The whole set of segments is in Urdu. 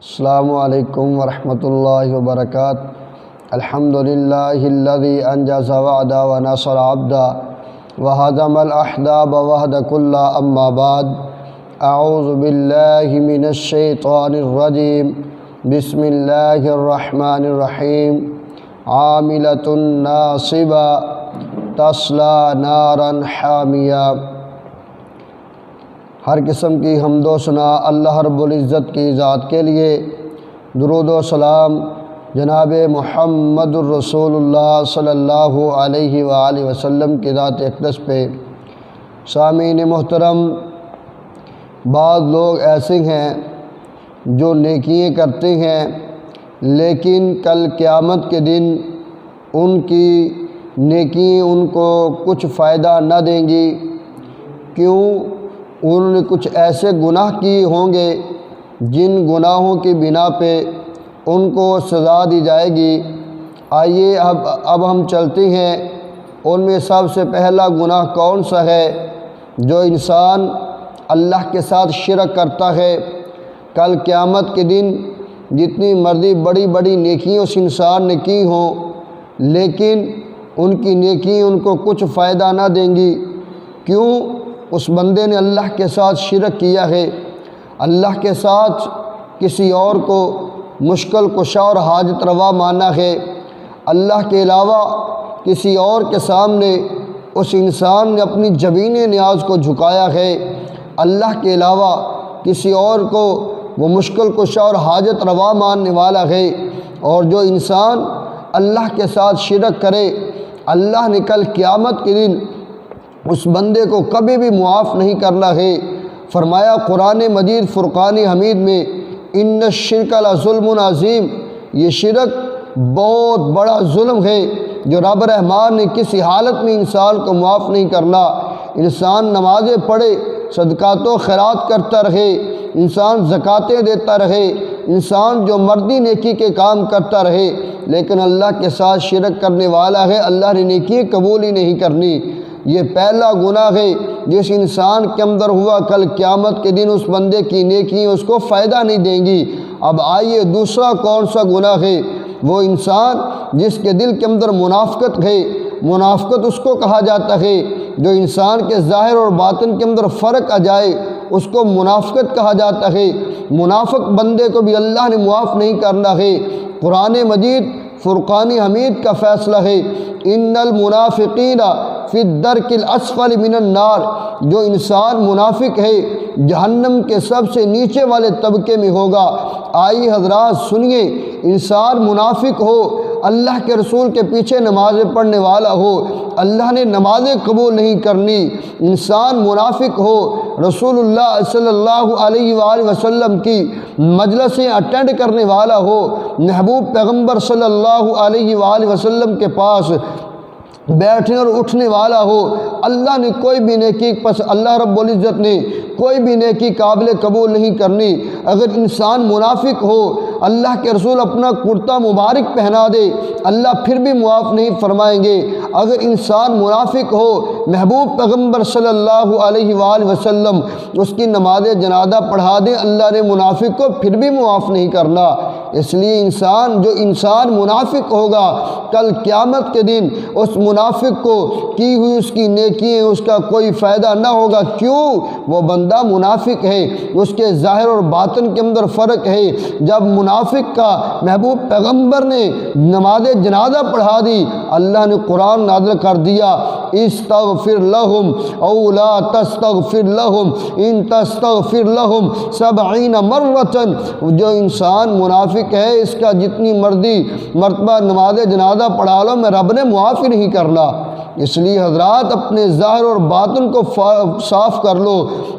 السلام علیکم ورحمۃ اللہ وبرکاتہ۔ الحمدللہ الذی انجز وعدا ونصر عبدا وہدم الاحزاب وحد کل اما بعد، اعوذ باللہ من الشیطان الرجیم، بسم اللہ الرحمن الرحیم۔ عاملۃ ناصبہ تصلی نارا حامیہ۔ ہر قسم کی حمد و ثنا اللہ رب العزت کی ذات کے لیے، درود و سلام جناب محمد الرسول اللہ صلی اللہ علیہ وآلہ وسلم کی ذات اقدس پہ۔ سامعین محترم، بعض لوگ ایسے ہیں جو نیکیاں کرتے ہیں لیکن کل قیامت کے دن ان کی نیکی ان کو کچھ فائدہ نہ دیں گی۔ کیوں؟ انہوں نے کچھ ایسے گناہ کیے ہوں گے جن گناہوں کی بنا پہ ان کو سزا دی جائے گی۔ آئیے اب ہم چلتے ہیں، ان میں سب سے پہلا گناہ کون سا ہے؟ جو انسان اللہ کے ساتھ شرک کرتا ہے۔ کل قیامت کے دن جتنی مرضی بڑی بڑی نیکیاں اس انسان نے کی ہوں لیکن ان کی نیکی ان کو کچھ فائدہ نہ دیں گی۔ کیوں؟ اس بندے نے اللہ کے ساتھ شرک کیا ہے، اللہ کے ساتھ کسی اور کو مشکل کشا اور حاجت روا مانا ہے، اللہ کے علاوہ کسی اور کے سامنے اس انسان نے اپنی جبین نیاز کو جھکایا ہے، اللہ کے علاوہ کسی اور کو وہ مشکل کشا اور حاجت روا ماننے والا ہے۔ اور جو انسان اللہ کے ساتھ شرک کرے، اللہ نے کل قیامت کے دن اس بندے کو کبھی بھی معاف نہیں کرنا ہے۔ فرمایا قرآن مجید فرقان حمید میں، ان الشرک لظلم عظیم، یہ شرک بہت بڑا ظلم ہے جو رب رحمان نے کسی حالت میں انسان کو معاف نہیں کرنا۔ انسان نمازیں پڑھے، صدقات و خیرات کرتا رہے، انسان زکاتیں دیتا رہے، انسان جو مردی نیکی کے کام کرتا رہے لیکن اللہ کے ساتھ شرک کرنے والا ہے، اللہ نے نیکی قبول ہی نہیں کرنی۔ یہ پہلا گناہ ہے جس انسان کے اندر ہوا، کل قیامت کے دن اس بندے کی نیکی اس کو فائدہ نہیں دیں گی۔ اب آئیے دوسرا کون سا گناہ ہے؟ وہ انسان جس کے دل کے اندر منافقت ہے۔ منافقت اس کو کہا جاتا ہے جو انسان کے ظاہر اور باطن کے اندر فرق آ جائے، اس کو منافقت کہا جاتا ہے۔ منافق بندے کو بھی اللہ نے معاف نہیں کرنا ہے۔ قرآن مجید فرقان حمید کا فیصلہ ہے، ان المنافقین فی الدرک الاسفل من النار۔ جو انسان منافق ہے جہنم کے سب سے نیچے والے طبقے میں ہوگا۔ آئی حضرات سنیے، انسان منافق ہو، اللہ کے رسول کے پیچھے نمازیں پڑھنے والا ہو، اللہ نے نمازیں قبول نہیں کرنی۔ انسان منافق ہو، رسول اللہ صلی اللہ علیہ وآلہ وسلم کی مجلسیں اٹینڈ کرنے والا ہو، محبوب پیغمبر صلی اللہ علیہ وآلہ وسلم کے پاس بیٹھنے اور اٹھنے والا ہو، اللہ نے کوئی بھی نیکی اللہ رب العزت نے کوئی بھی نیکی قابل قبول نہیں کرنی۔ اگر انسان منافق ہو، اللہ کے رسول اپنا کرتا مبارک پہنا دے، اللہ پھر بھی معاف نہیں فرمائیں گے۔ اگر انسان منافق ہو، محبوب پیغمبر صلی اللہ علیہ وآلہ وسلم اس کی نماز جنازہ پڑھا دیں، اللہ نے منافق کو پھر بھی معاف نہیں کرنا۔ اس لیے جو انسان منافق ہوگا، کل قیامت کے دن اس منافق کو کی ہوئی اس کی نیکی اس کا کوئی فائدہ نہ ہوگا۔ کیوں؟ وہ بندہ منافق ہے، اس کے ظاہر اور باطن کے اندر فرق ہے۔ جب منافق کا محبوب پیغمبر نے نماز جنازہ پڑھا دی، اللہ نے قرآن نازل کر دیا، استغفر لہم او لا تستغفر لہم ان تستغفر لہم 70 مرۃ۔ جو انسان منافق ہے، اس کا جتنی مرتبہ نماز جنازہ پڑھا لو، میں رب نے معاف ہی نہیں کرنا۔ اس لیے حضرات اپنے ظاہر اور باطن کو صاف کر لو۔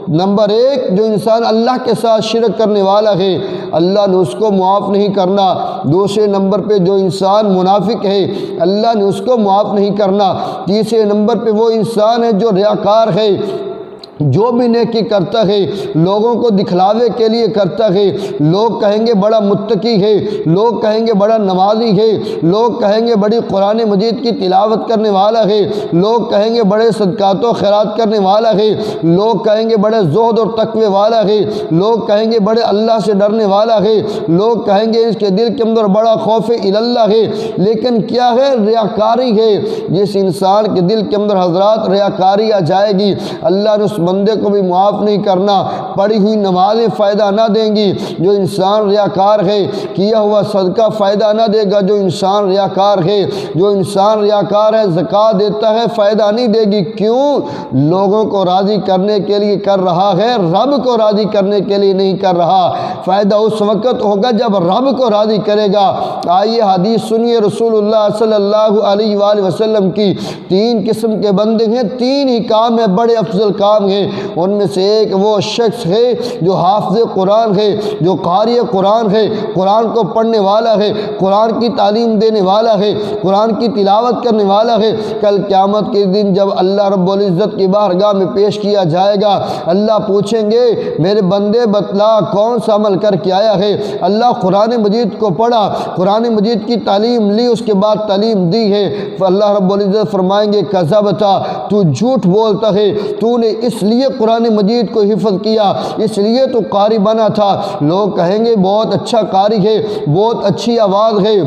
نمبر ایک، جو انسان اللہ کے ساتھ شرک کرنے والا ہے، اللہ نے اس کو معاف نہیں کرنا۔ دوسرے نمبر پہ جو انسان منافق ہے، اللہ نے اس کو معاف نہیں کرنا۔ تیسرے نمبر پہ وہ انسان ہے جو ریاکار ہے، جو بھی نیکی کرتا ہے لوگوں کو دکھلاوے کے لیے کرتا ہے، لوگ کہیں گے بڑا متقی ہے، لوگ کہیں گے بڑا نمازی ہے، لوگ کہیں گے بڑی قرآن مجید کی تلاوت کرنے والا ہے، لوگ کہیں گے بڑے صدقات و خیرات کرنے والا ہے، لوگ کہیں گے بڑے زہد اور تقوی والا ہے، لوگ کہیں گے بڑے اللہ سے ڈرنے والا ہے، لوگ کہیں گے اس کے دل کے اندر بڑا خوف اللہ ہے۔ لیکن کیا ہے؟ ریاکاری ہے۔ جس انسان کے دل کے اندر حضرات ریاکاری آ جائے گی، اللہ نے اس بندے کو بھی معاف نہیں کرنا، پڑھی ہوئی نمازیں فائدہ نہ دیں گی۔ جو انسان ریاکار ہے، کیا ہوا صدقہ فائدہ نہ دے گا۔ جو انسان ریاکار ہے، جو انسان ریاکار ہے، زکوٰۃ دیتا ہے، فائدہ نہیں دے گی۔ کیوں؟ لوگوں کو راضی کرنے کے لیے کر رہا ہے، رب کو راضی کرنے کے لیے نہیں کر رہا۔ فائدہ اس وقت ہوگا جب رب کو راضی کرے گا۔ آئیے حدیث سنیے رسول اللہ صلی اللہ علیہ وآلہ وسلم کی۔ 3 قسم کے بندے ہیں، 3 ہی کام ہیں، بڑے افضل کام ہیں۔ ان میں سے ایک وہ شخص ہے جو حافظ قرآن ہے، جو قاری قرآن ہے، قرآن کو پڑھنے والا ہے، قرآن کی تعلیم دینے والا ہے، قرآن کی تلاوت کرنے والا ہے۔ کل قیامت کے دن جب اللہ رب العزت کی بارگاہ میں پیش کیا جائے گا، اللہ پوچھیں گے میرے بندے بتلا کون سا عمل کر کے آیا ہے؟ اللہ قرآن مجید کو پڑھا، قرآن مجید کی تعلیم لی، اس کے بعد تعلیم دی ہے۔ اللہ رب العزت فرمائیں گے کذبتا، تو جھوٹ بولتا ہے، تو نے اس لیے قرآن مجید کو حفظ کیا، اس لیے تو قاری بنا تھا۔ لوگ کہیں گے بہت اچھا قاری ہے، بہت اچھی آواز ہے،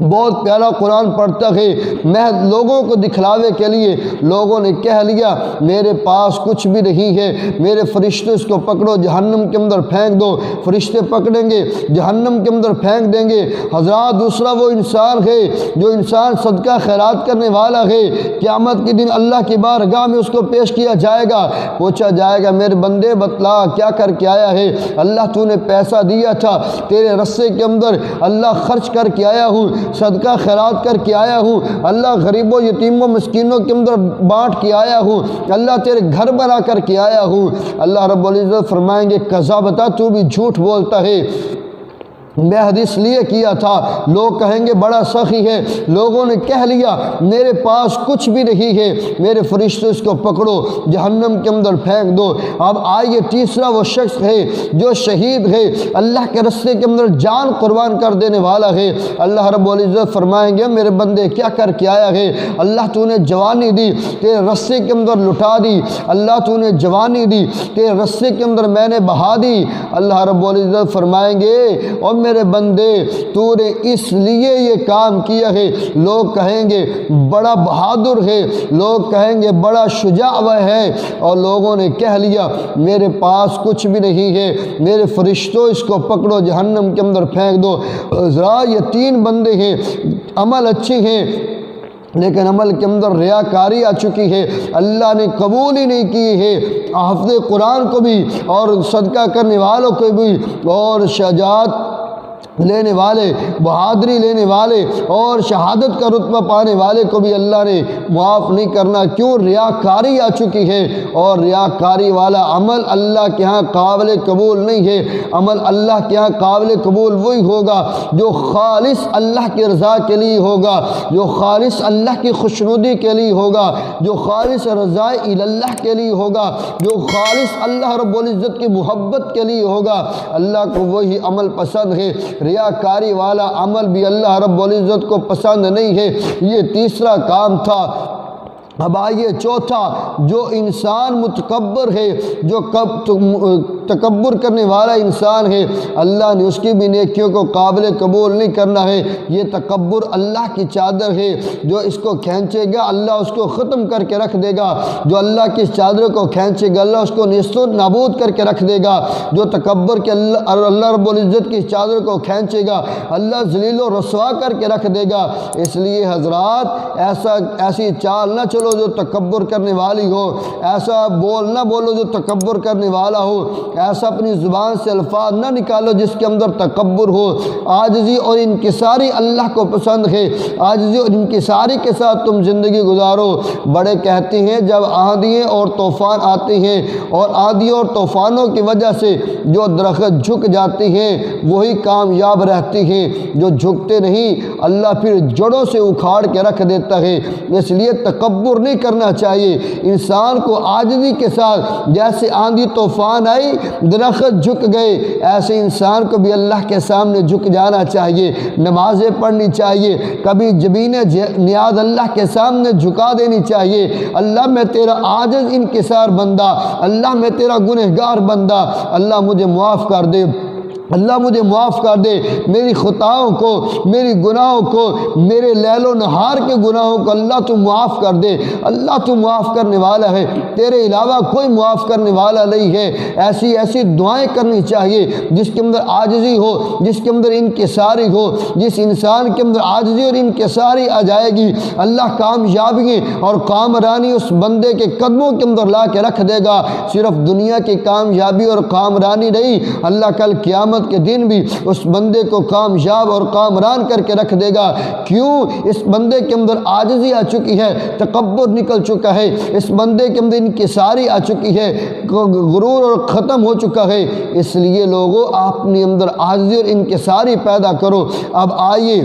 بہت پیارا قرآن پڑھتا ہے۔ محض لوگوں کو دکھلاوے کے لیے لوگوں نے کہہ لیا میرے پاس کچھ بھی نہیں ہے، میرے فرشتے اس کو پکڑو جہنم کے اندر پھینک دو۔ فرشتے پکڑیں گے، جہنم کے اندر پھینک دیں گے۔ حضرات دوسرا وہ انسان ہے جو انسان صدقہ خیرات کرنے والا ہے، قیامت کے دن اللہ کی بارگاہ میں اس کو پیش کیا جائے گا، پوچھا جائے گا میرے بندے بتلا کیا کر کے آیا ہے؟ اللہ تو نے پیسہ دیا تھا، تیرے رسے کے اندر اللہ خرچ کر کے آیا ہوں، صدقہ خیرات کر کے آیا ہوں، اللہ غریبوں یتیموں مسکینوں کے اندر بانٹ کے آیا ہوں، اللہ تیرے گھر بنا کر کے آیا ہوں۔ اللہ رب العزت فرمائیں گے کذبتا، تو بھی جھوٹ بولتا ہے، میں حدیث لیے کیا تھا۔ لوگ کہیں گے بڑا سخی ہے، لوگوں نے کہہ لیا میرے پاس کچھ بھی نہیں ہے، میرے فرشتے اس کو پکڑو جہنم کے اندر پھینک دو۔ اب آئیے تیسرا وہ شخص ہے جو شہید ہے، اللہ کے راستے کے اندر جان قربان کر دینے والا ہے۔ اللہ رب العزت فرمائیں گے میرے بندے کیا کر کے آیا ہے؟ اللہ تو نے جوانی دی، تیرے راستے کے اندر لٹا دی، اللہ تو نے جوانی دی، تیرے راستے کے اندر میں نے بہا دی۔ اللہ رب العزت فرمائیں گے اور میرے بندے تو نے اس لیے یہ کام کیا ہے، لوگ کہیں گے بڑا بہادر ہے، لوگ کہیں گے بڑا شجاع ہے، اور لوگوں نے کہہ لیا میرے پاس کچھ بھی نہیں ہے، میرے فرشتوں اس کو پکڑو جہنم کے اندر پھینک دو۔ ذرا یہ 3 بندے ہیں، عمل اچھے ہیں لیکن عمل کے اندر ریاکاری آ چکی ہے، اللہ نے قبول ہی نہیں کی ہے۔ حافظ قرآن کو بھی اور صدقہ کرنے والوں کو بھی اور شجاعت لینے والے، بہادری لینے والے اور شہادت کا رتبہ پانے والے کو بھی اللہ نے معاف نہیں کرنا۔ کیوں؟ ریاکاری آ چکی ہے، اور ریاکاری والا عمل اللہ کے ہاں قابل قبول نہیں ہے۔ عمل اللہ کے ہاں قابل قبول وہی ہوگا جو خالص اللہ کی رضا کے لیے ہوگا، جو خالص اللہ کی خوشنودی کے لیے ہوگا، جو خالص رضا اللہ کے لیے ہوگا، جو خالص اللہ رب العزت کی محبت کے لیے ہوگا۔ اللہ کو وہی عمل پسند ہے، ریاکاری والا عمل بھی اللہ رب العزت کو پسند نہیں ہے۔ یہ تیسرا کام تھا۔ اب آئیے چوتھا، جو انسان متکبر ہے، جو تکبر کرنے والا انسان ہے، اللہ نے اس کی بھی نیکیوں کو قابل قبول نہیں کرنا ہے۔ یہ تکبر اللہ کی چادر ہے، جو اس کو کھینچے گا اللہ اس کو ختم کر کے رکھ دے گا۔ جو اللہ کی چادر کو کھینچے گا اللہ اس کو نیست و نابود کر کے رکھ دے گا۔ جو تکبر کے اللہ رب العزت کی چادر کو کھینچے گا اللہ ذلیل و رسوا کر کے رکھ دے گا۔ اس لیے حضرات ایسی چال نہ چلو جو تکبر کرنے والی ہو، ایسا بول نہ بولو جو تکبر کرنے والا ہو، ایسا اپنی زبان سے الفاظ نہ نکالو جس کے اندر تکبر ہو۔ عاجزی اور انکساری اللہ کو پسند ہے، عاجزی اور انکساری کے ساتھ تم زندگی گزارو۔ بڑے کہتے ہیں جب آندھیاں اور طوفان آتے ہیں اور آندھیوں اور طوفانوں کی وجہ سے جو درخت جھک جاتے ہیں وہی کامیاب رہتے ہیں، جو جھکتے نہیں اللہ پھر جڑوں سے اکھاڑ کے رکھ دیتا ہے۔ اس لیے تکبر تکبر نہیں کرنا چاہیے۔ انسان کو عاجزی کے ساتھ، جیسے آندھی طوفان آئی درخت جھک گئے، ایسے انسان کو بھی اللہ کے سامنے جھک جانا چاہیے، نمازیں پڑھنی چاہیے، کبھی جبین نیاز اللہ کے سامنے جھکا دینی چاہیے۔ اللہ میں تیرا عاجز انکسار بندہ، اللہ میں تیرا گنہگار بندہ، اللہ مجھے معاف کر دے، اللہ مجھے معاف کر دے، میری خطاؤں کو، میری گناہوں کو، میرے لیل و نہار کے گناہوں کو اللہ تو معاف کر دے۔ اللہ تو معاف کرنے والا ہے، تیرے علاوہ کوئی معاف کرنے والا نہیں ہے۔ ایسی ایسی دعائیں کرنی چاہیے جس کے اندر عاجزی ہو، جس کے اندر انکساری ہو۔ جس انسان کے اندر عاجزی اور انکساری آ جائے گی، اللہ کامیابی اور کامرانی اس بندے کے قدموں کے اندر لا کے رکھ دے گا۔ صرف دنیا کی کامیابی اور کامرانی نہیں، اللہ کل قیامت کے دن بھی اس بندے کو کامیاب اور کامران کر کے رکھ دے گا۔ کیوں؟ اس بندے کے اندر عاجزی آ چکی ہے، تکبر نکل چکا ہے، اس بندے کے اندر انکساری آ چکی ہے، غرور اور ختم ہو چکا ہے۔ اس لیے لوگوں، اپنے اندر عاجزی اور انکساری پیدا کرو۔ اب آئیے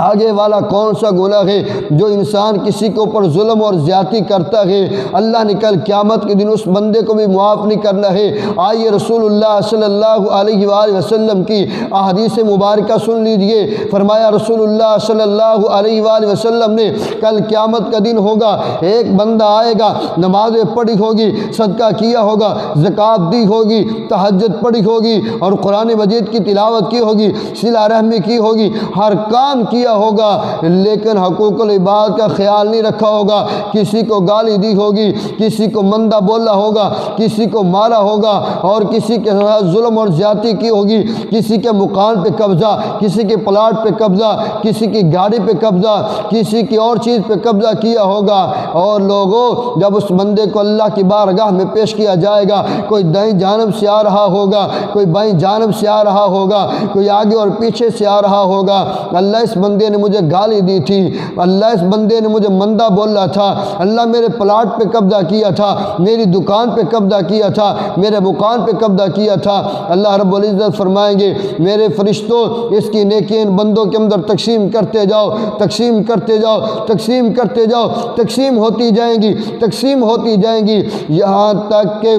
آگے والا کون سا گناہ ہے جو انسان کسی کے اوپر ظلم اور زیادتی کرتا ہے، اللہ نے کل قیامت کے دن اس بندے کو بھی معاف نہیں کرنا ہے۔ آئیے رسول اللہ صلی اللہ علیہ وآلہ وسلم کی احادیث مبارکہ سن لیجئے۔ فرمایا رسول اللہ صلی اللہ علیہ وآلہ وسلم نے، کل قیامت کا دن ہوگا، ایک بندہ آئے گا، نمازیں پڑھی ہوگی، صدقہ کیا ہوگا، زکوٰۃ دی ہوگی، تہجد پڑھی ہوگی اور قرآن مجید کی تلاوت کی ہوگی، صلہ رحمی کی ہوگی، ہر کام کیا ہوگا، لیکن حقوق العباد کا خیال نہیں رکھا ہوگا، کسی کو گالی دی ہوگی، کسی کو مندہ بولا ہوگا، کسی کو مارا ہوگا اور کسی کے ساتھ ظلم اور زیادتی کی ہوگی، کسی کے مکان پہ قبضہ، کسی کے پلاٹ پہ قبضہ، کسی کی گاڑی پہ قبضہ، کسی کی اور چیز پہ قبضہ کیا ہوگا۔ اور لوگوں، جب اس بندے کو اللہ کی بارگاہ میں پیش کیا جائے گا، کوئی دائیں جانب سے آ رہا ہوگا، کوئی بائیں جانب سے آ رہا ہوگا، کوئی آگے اور پیچھے سے آ رہا ہوگا، اللہ اس بندے نے مجھے گالی دی تھی، اللہ اس بندے نے مجھے مندہ بولا تھا، اللہ میرے پلاٹ پہ قبضہ کیا تھا، میری دکان پہ قبضہ کیا تھا، میرے مکان پہ قبضہ کیا تھا۔ اللہ رب العزت فرمائیں گے، میرے فرشتوں، اس کی نیکیاں ان بندوں کے اندر تقسیم کرتے جاؤ، تقسیم کرتے جاؤ، تقسیم کرتے جاؤ، تقسیم ہوتی جائیں گی، تقسیم ہوتی جائیں گی، یہاں تک کہ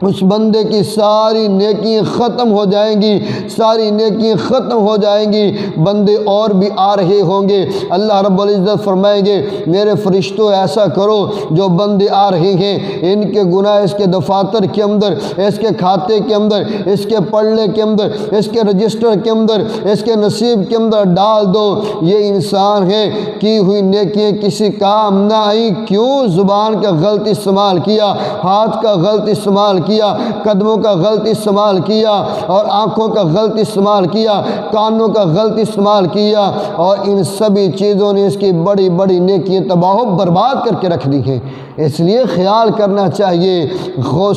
اس بندے کی ساری نیکیاں ختم ہو جائیں گی، ساری نیکیاں ختم ہو جائیں گی، بندے اور بھی آ رہے ہوں گے۔ اللہ رب العزت فرمائیں گے، میرے فرشتوں ایسا کرو، جو بندے آ رہے ہیں ان کے گناہ اس کے دفاتر کے اندر، اس کے کھاتے کے اندر، اس کے پڑھنے کے اندر، اس کے رجسٹر کے اندر، اس کے نصیب کے اندر ڈال دو۔ یہ انسان ہے کی ہوئی نیکیاں کسی کام نہ آئی، کیوں؟ زبان کا غلط استعمال کیا، ہاتھ کا غلط استعمال کیا، قدموں کا غلط استعمال کیا اور آنکھوں کا غلط استعمال کیا، کانوں کا غلط استعمال کیا، اور ان سبھی چیزوں نے اس کی بڑی بڑی نیکیاں تباہ و برباد کر کے رکھ دی ہیں۔ اس لیے خیال کرنا چاہیے،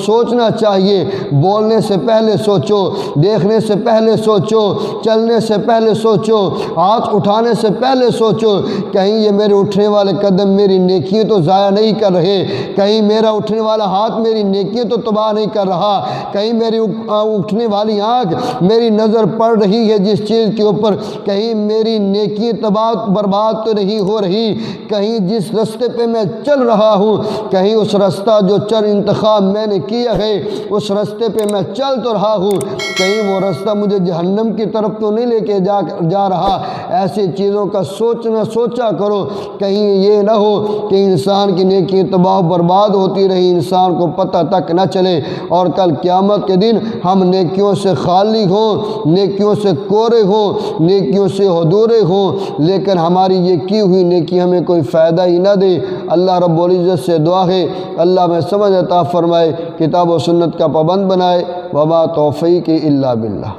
سوچنا چاہیے، بولنے سے پہلے سوچو، دیکھنے سے پہلے سوچو، چلنے سے پہلے سوچو، ہاتھ اٹھانے سے پہلے سوچو، کہیں یہ میرے اٹھنے والے قدم میری نیکیاں تو ضائع نہیں کر رہے، کہیں میرا اٹھنے والا ہاتھ میری نیکیاں تو تباہ نہیں کر رہا، کہیں میری اٹھنے والی آنکھ، میری نظر پڑ رہی ہے جس چیز کے اوپر، کہیں میری نیکیاں تباہ برباد تو نہیں ہو رہی، کہیں جس راستے پہ میں چل رہا ہوں، کہیں اس راستہ جو انتخاب میں نے کیا ہے اس راستے پہ میں چل تو رہا ہوں، کہیں وہ راستہ مجھے جہنم کی طرف تو نہیں لے کے جا رہا۔ ایسی چیزوں کا سوچا کرو، کہیں یہ نہ ہو کہ انسان کی نیکی تباہ برباد ہوتی رہی، انسان کو پتہ تک نہ چلے، اور کل قیامت کے دن ہم نیکیوں سے خالی ہوں، نیکیوں سے کورے ہوں، نیکیوں سے ادھورے ہوں، لیکن ہماری یہ کی ہوئی نیکی ہمیں کوئی فائدہ ہی نہ دے۔ اللہ رب العزت سے دعا ہے، اللہ میں سمجھ عطا فرمائے، کتاب و سنت کا پابند بنائے، وما توفیقی الا باللہ۔